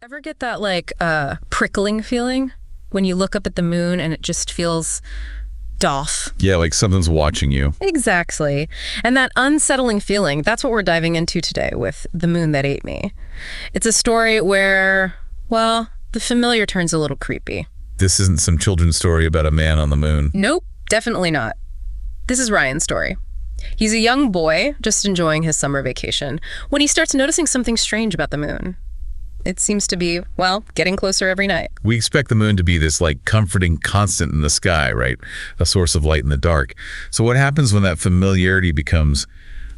Ever get that prickling feeling when you look up at the moon and it just feels doff? Yeah, like something's watching you. Exactly. And that unsettling feeling, that's what we're diving into today with The Moon That Ate Me. It's a story where, well, the familiar turns a little creepy. This isn't some children's story about a man on the moon. Nope, definitely not. This is Ryan's story. He's a young boy just enjoying his summer vacation when he starts noticing something strange about the moon. It seems to be, well, getting closer every night. We expect the moon to be this comforting constant in the sky, right? A source of light in the dark. So what happens when that familiarity becomes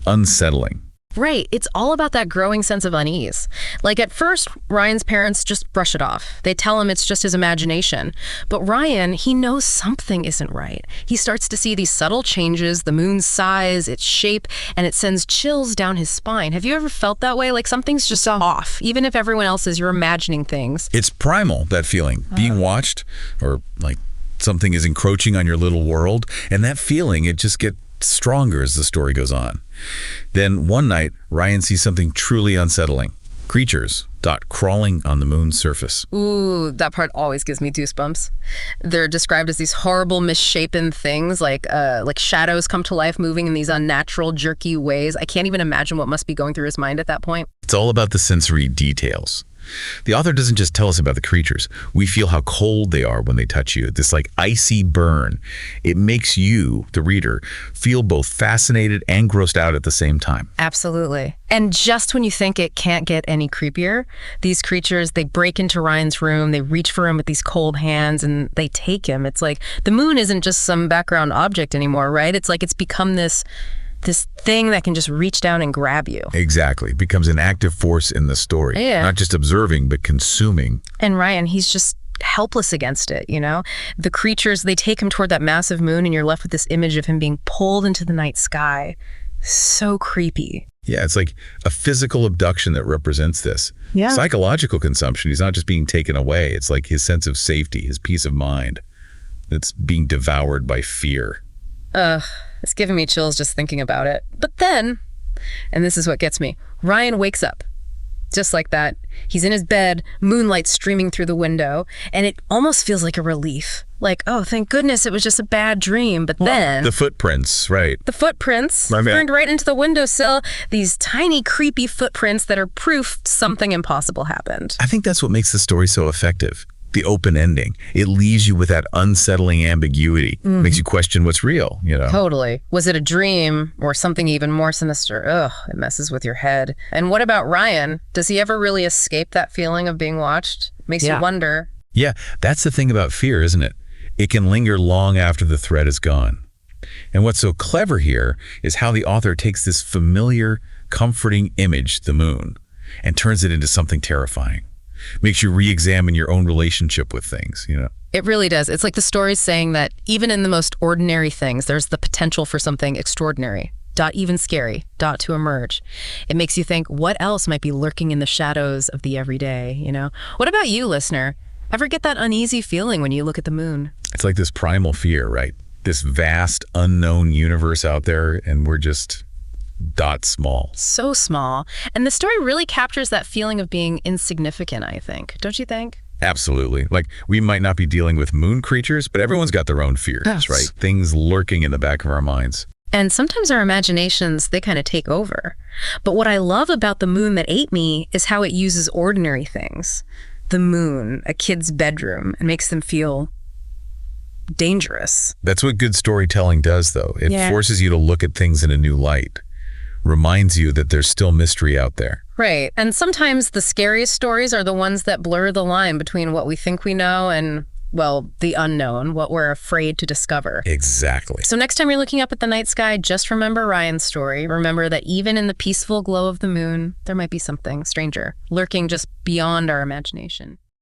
unsettling? Right. It's all about that growing sense of unease. At first, Ryan's parents just brush it off. They tell him it's just his imagination. But Ryan, he knows something isn't right. He starts to see these subtle changes, the moon's size, its shape, and it sends chills down his spine. Have you ever felt that way? Something's just off, even if everyone else is, you're imagining things. It's primal, that feeling. Being watched, or something is encroaching on your little world. And that feeling, it just gets stronger as the story goes on. Then one night, Ryan sees something truly unsettling. Creatures crawling on the moon's surface. Ooh, that part always gives me goosebumps. They're described as these horrible, misshapen things, like shadows come to life moving in these unnatural, jerky ways. I can't even imagine what must be going through his mind at that point. It's all about the sensory details. The author doesn't just tell us about the creatures. We feel how cold they are when they touch you. This icy burn. It makes you, the reader, feel both fascinated and grossed out at the same time. Absolutely. And just when you think it can't get any creepier, these creatures, they break into Ryan's room, they reach for him with these cold hands, and they take him. It's like the moon isn't just some background object anymore, right? It's like it's become this thing that can just reach down and grab you. Exactly. It becomes an active force in the story. Yeah. Not just observing, but consuming. And Ryan, he's just helpless against it, The creatures, they take him toward that massive moon, and you're left with this image of him being pulled into the night sky. So creepy. Yeah, it's like a physical abduction that represents this. Yeah. Psychological consumption. He's not just being taken away. It's like his sense of safety, his peace of mind. It's being devoured by fear. It's giving me chills just thinking about it. But then, and this is what gets me, Ryan wakes up. Just like that. He's in his bed, moonlight streaming through the window, and it almost feels like a relief. Oh, thank goodness it was just a bad dream. But then... The footprints, right. The footprints burned right into the windowsill. These tiny, creepy footprints that are proof something impossible happened. I think that's what makes the story so effective. The open ending. It leaves you with that unsettling ambiguity. Makes you question what's real, Totally. Was it a dream or something even more sinister? Ugh, it messes with your head. And what about Ryan? Does he ever really escape that feeling of being watched? Makes you wonder. Yeah, that's the thing about fear, isn't it? It can linger long after the threat is gone. And what's so clever here is how the author takes this familiar, comforting image, the moon, and turns it into something terrifying. Makes you re-examine your own relationship with things, It really does. It's like the story's saying that even in the most ordinary things, there's the potential for something extraordinary, even scary, to emerge. It makes you think, what else might be lurking in the shadows of the everyday, What about you, listener? Ever get that uneasy feeling when you look at the moon? It's like this primal fear, right? This vast, unknown universe out there, and we're just... small. So small. And the story really captures that feeling of being insignificant, I think. Don't you think? Absolutely. We might not be dealing with moon creatures, but everyone's got their own fears, right? Things lurking in the back of our minds. And sometimes our imaginations, they kind of take over. But what I love about The Moon That Ate Me is how it uses ordinary things. The moon, a kid's bedroom, and makes them feel dangerous. That's what good storytelling does, though. It forces you to look at things in a new light. Reminds you that there's still mystery out there. Right. And sometimes the scariest stories are the ones that blur the line between what we think we know and, well, the unknown, what we're afraid to discover. Exactly. So next time you're looking up at the night sky, just remember Ryan's story. Remember that even in the peaceful glow of the moon, there might be something stranger, lurking just beyond our imagination.